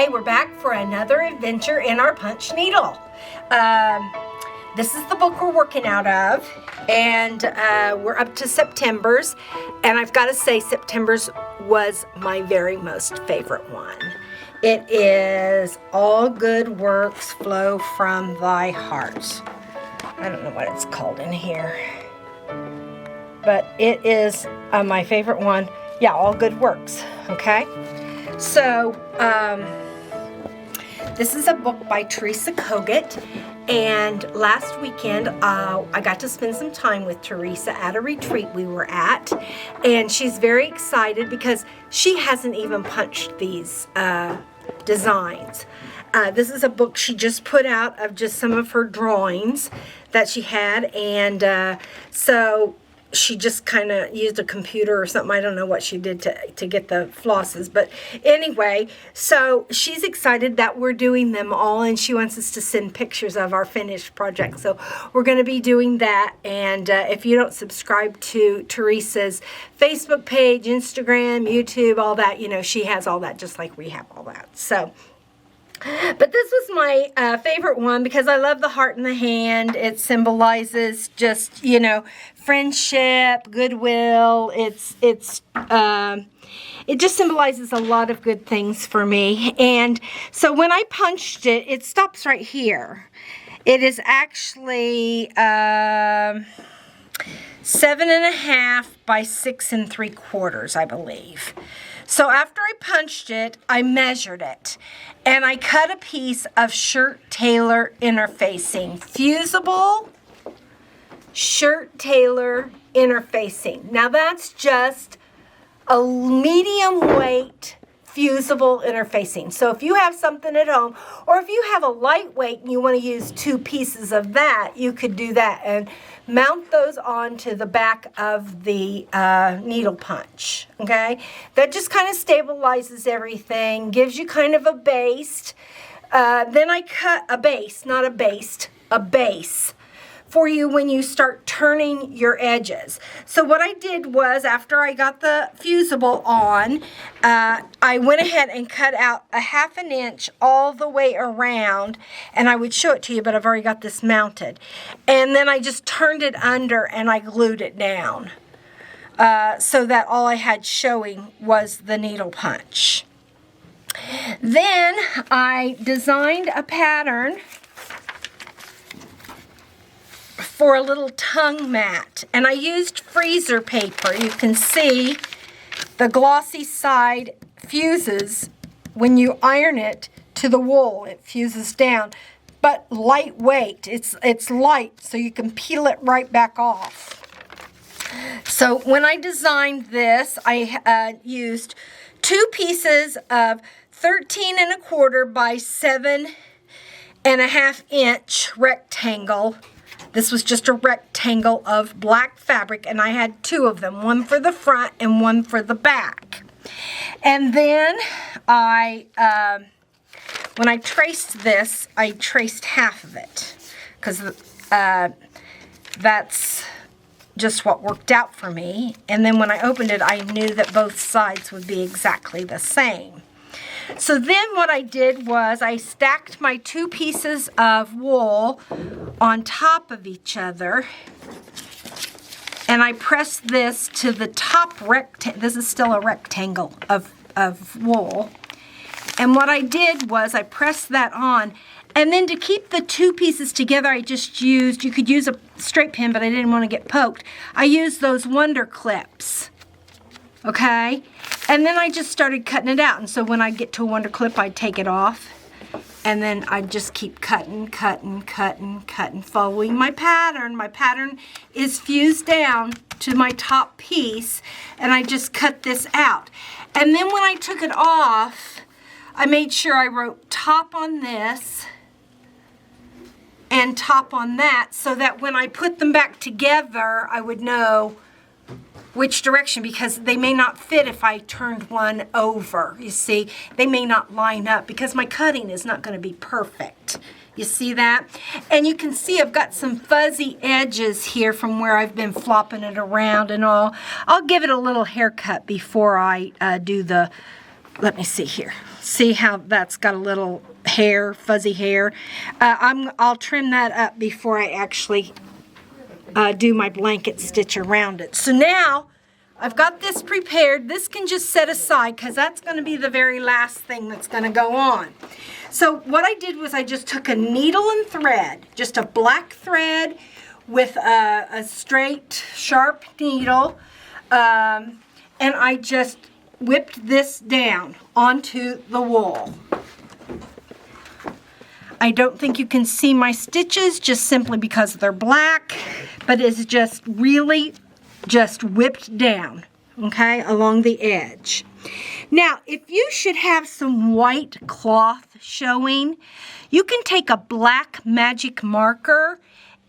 Hey, we're back for another adventure in our punch needle. This is the book we're working out of, and we're up to September's, and I've got to say September's was my very most favorite one. It is All Good Works Flow from Thy Heart. I don't know what it's called in here, but it is my favorite one. Yeah, All Good Works, okay? So, this is a book by Teresa Kogut, and last weekend I got to spend some time with Teresa at a retreat we were at, and she's very excited because she hasn't even punched these designs. This is a book she just put out of just some of her drawings that she had, and so she just kind of used a computer or something. I don't know what she did to get the flosses. But anyway, so she's excited that we're doing them all, and she wants us to send pictures of our finished project. So we're going to be doing that. And if you don't subscribe to Teresa's Facebook page, Instagram, YouTube, all that, you know, she has all that just like we have all that. So, but this was my favorite one because I love the heart in the hand. It symbolizes just, you know, friendship, goodwill. It just symbolizes a lot of good things for me. And so when I punched it, it stops right here. It is actually 7.5 by 6 3/4, I believe. So after I punched it, I measured it, and I cut a piece of shirt tailor interfacing, fusible shirt tailor interfacing. Now that's just a medium weight fusible interfacing. So if you have something at home, or if you have a lightweight and you want to use 2 pieces of that, you could do that and mount those onto the back of the needle punch, okay? That just kind of stabilizes everything, gives you kind of a base. Then I cut a base, not a baste, a base for you when you start turning your edges. So what I did was, after I got the fusible on, I went ahead and cut out a 1/2 inch all the way around, and I would show it to you, but I've already got this mounted. And then I just turned it under and I glued it down so that all I had showing was the needle punch. Then I designed a pattern for a little tongue mat, and I used freezer paper. You can see the glossy side fuses when you iron it to the wool. It fuses down, but lightweight. It's light, so you can peel it right back off. So when I designed this, I used 2 pieces of 13 1/4 by 7.5 inch rectangle. This was just a rectangle of black fabric, and I had 2 of them, one for the front and one for the back. And then when I traced this, I traced half of it, because that's just what worked out for me. And then when I opened it, I knew that both sides would be exactly the same. So then what I did was I stacked my 2 pieces of wool on top of each other, and I pressed this to the top rectangle. This is still a rectangle of wool. And what I did was I pressed that on, and then to keep the 2 pieces together, I just used, you could use a straight pin, but I didn't want to get poked. I used those Wonder Clips. Okay, and then I just started cutting it out, and so when I get to a Wonder Clip, I'd take it off, and then I'd just keep cutting, following my pattern. My pattern is fused down to my top piece, and I just cut this out. And then when I took it off, I made sure I wrote top on this and top on that, so that when I put them back together, I would know which direction, because they may not fit if I turned one over. You see, they may not line up because my cutting is not going to be perfect. You see that? And you can see I've got some fuzzy edges here from where I've been flopping it around and all. I'll give it a little haircut before I do the let me see here. See how that's got a little hair, fuzzy hair? I'll trim that up before I actually do my blanket stitch around it. So now I've got this prepared. This can just set aside because that's going to be the very last thing that's going to go on. So what I did was I just took a needle and thread, just a black thread with a straight, sharp needle, and I just whipped this down onto the wool. I don't think you can see my stitches just simply because they're black, but it's just really just whipped down, okay, along the edge. Now, if you should have some white cloth showing, you can take a black magic marker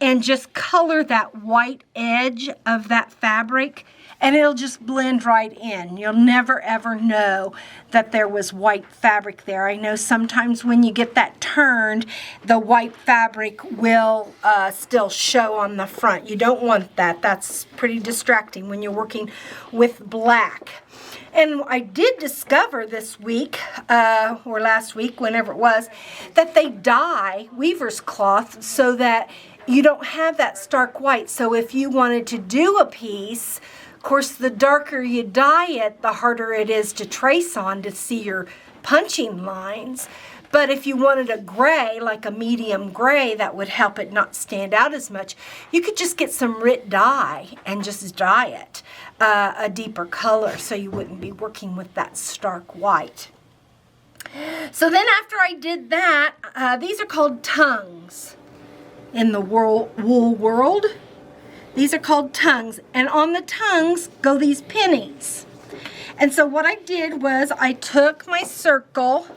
and just color that white edge of that fabric, and it'll just blend right in. You'll never ever know that there was white fabric there. I know sometimes when you get that turned, the white fabric will still show on the front. You don't want that. That's pretty distracting when you're working with black. And I did discover this week, or last week, whenever it was, that they dye weaver's cloth so that you don't have that stark white. So if you wanted to do a piece, of course, the darker you dye it, the harder it is to trace on to see your punching lines. But if you wanted a gray, like a medium gray, that would help it not stand out as much, you could just get some Rit dye and just dye it a deeper color so you wouldn't be working with that stark white. So then after I did that, these are called tongues in the wool world. These are called tongues, and on the tongues go these pennies. And so what I did was I took my circle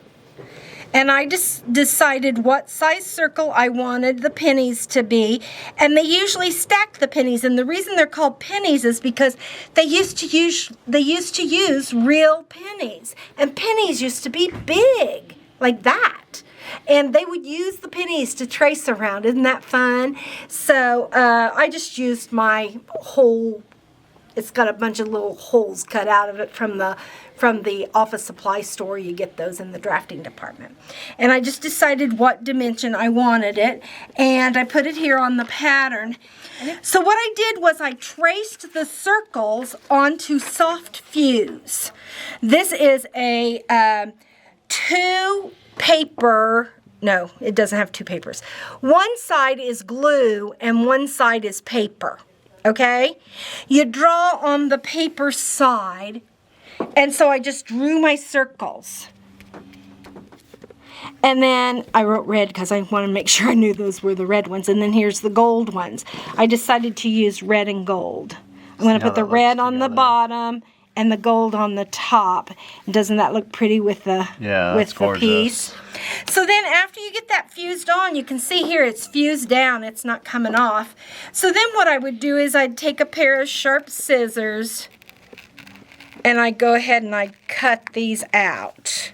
and I just decided what size circle I wanted the pennies to be, and they usually stack the pennies, and the reason they're called pennies is because they used to use real pennies, and pennies used to be big like that. And they would use the pennies to trace around. Isn't that fun? So I just used my whole, it's got a bunch of little holes cut out of it from the office supply store. You get those in the drafting department. And I just decided what dimension I wanted it, and I put it here on the pattern. So what I did was I traced the circles onto soft fuse. This is a 2 paper, no, it doesn't have 2 papers. One side is glue and one side is paper, okay? You draw on the paper side, and so I just drew my circles. And then I wrote red because I want to make sure I knew those were the red ones. And then here's the gold ones. I decided to use red and gold. I'm going to put the red on the bottom and the gold on the top. Doesn't that look pretty with the piece? So then after you get that fused on, you can see here it's fused down. It's not coming off. So then what I would do is I'd take a pair of sharp scissors and I'd go ahead and I'd cut these out.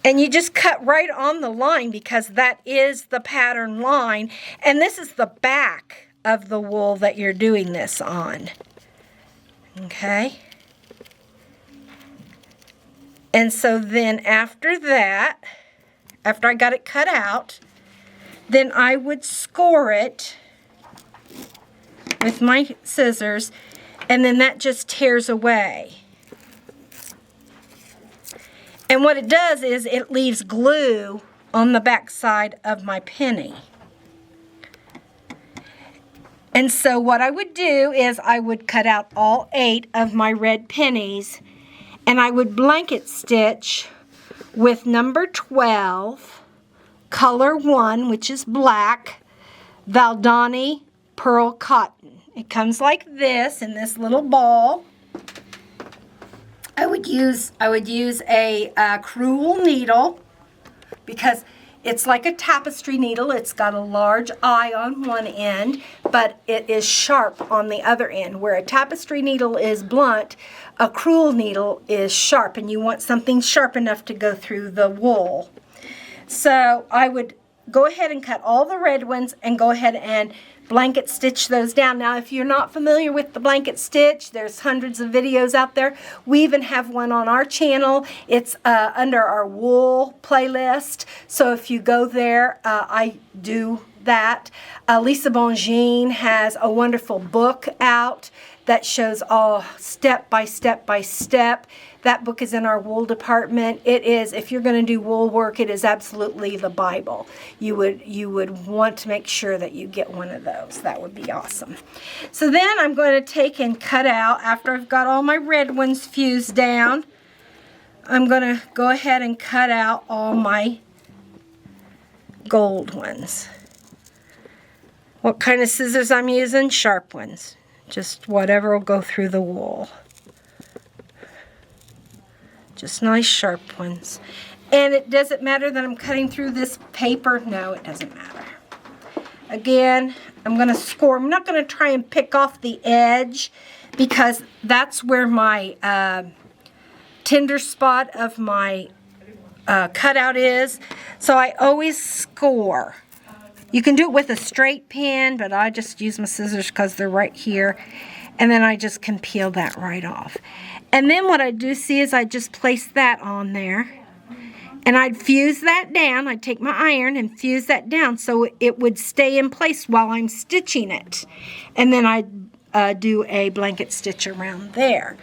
And you just cut right on the line because that is the pattern line. And this is the back of the wool that you're doing this on. Okay? And so then after that, after I got it cut out, then I would score it with my scissors, and then that just tears away. And what it does is it leaves glue on the back side of my penny. And so what I would do is I would cut out all 8 of my red pennies, and I would blanket stitch with number 12, color 1, which is black, Valdani pearl cotton. It comes like this in this little ball. I would use a crewel needle because it's like a tapestry needle. It's got a large eye on one end, but it is sharp on the other end. Where a tapestry needle is blunt, a crewel needle is sharp, and you want something sharp enough to go through the wool. So I would go ahead and cut all the red ones and go ahead and blanket stitch those down. Now, if you're not familiar with the blanket stitch, there's hundreds of videos out there. We even have one on our channel. It's under our wool playlist. So if you go there, I do that. Lisa Bongine has a wonderful book out that shows all step by step by step. That book is in our wool department. It is, if you're going to do wool work, it is absolutely the Bible. You would want to make sure that you get one of those. That would be awesome. So then I'm going to take and cut out, after I've got all my red ones fused down, I'm going to go ahead and cut out all my gold ones. What kind of scissors I'm using? Sharp ones. Just whatever will go through the wool. Just nice sharp ones. And it doesn't matter that I'm cutting through this paper. No, it doesn't matter. Again, I'm going to score. I'm not going to try and pick off the edge because that's where my tender spot of my cutout is. So I always score. You can do it with a straight pin, but I just use my scissors because they're right here. And then I just can peel that right off. And then what I do see is I just place that on there. And I'd fuse that down. I'd take my iron and fuse that down so it would stay in place while I'm stitching it. And then I'd do a blanket stitch around there.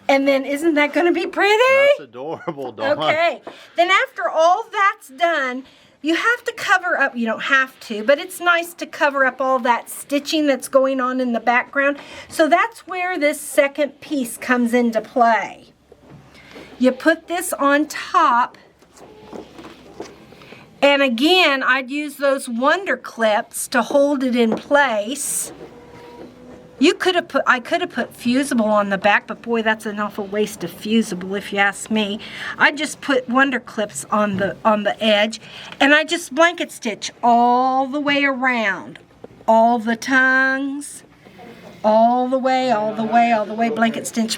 And then isn't that going to be pretty? That's adorable, Dawn. Okay. Then after all that's done, you have to cover up, you don't have to, but it's nice to cover up all that stitching that's going on in the background. So that's where this second piece comes into play. You put this on top, and again, I'd use those Wonder Clips to hold it in place. I could have put fusible on the back, but boy, that's an awful waste of fusible if you ask me. I just put Wonder Clips on the edge, and I just blanket stitch all the way around, all the tongues, all the way, blanket stitch,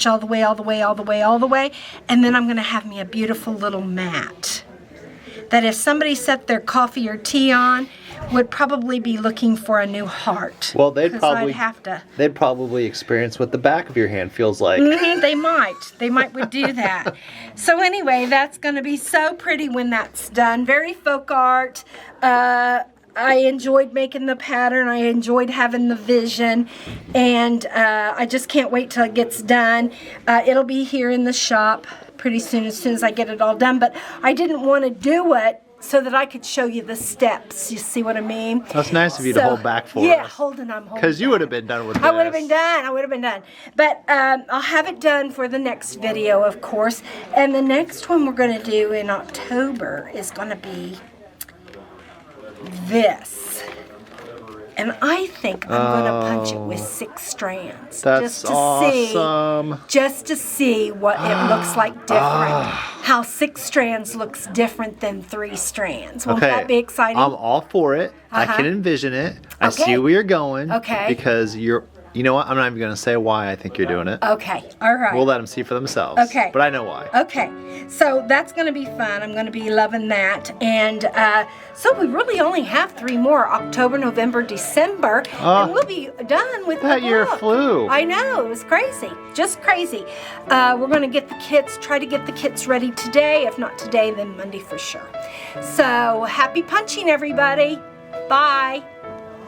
all the way, all the way, and then I'm going to have me a beautiful little mat that if somebody set their coffee or tea on, would probably be looking for a new heart. Well, they'd probably experience what the back of your hand feels like. They might would do that. So anyway, that's going to be so pretty when that's done. Very folk art. I enjoyed making the pattern. I enjoyed having the vision, and I just can't wait till it gets done. It'll be here in the shop pretty soon, as soon as I get it all done. But I didn't want to do it so that I could show you the steps. You see what I mean? That's nice of you to hold back for us. Yeah, I'm holding. Because you would have been done with this. I would have been done. But I'll have it done for the next video, of course. And the next one we're going to do in October is going to be this. And I think I'm going to punch it with 6 strands. That's awesome. Just to see what it looks like different. How 6 strands looks different than 3 strands. Won't that be exciting? I'm all for it. I can envision it. I see where you're going. Okay. Because you know what? I'm not even going to say why I think you're doing it. Okay. All right. We'll let them see for themselves. Okay. But I know why. Okay. So that's going to be fun. I'm going to be loving that. And so we really only have 3 more. October, November, December. And we'll be done with the book. That year flew. I know. It was crazy. Just crazy. We're going to get the kits, try to get the kits ready today. If not today, then Monday for sure. So happy punching, everybody. Bye.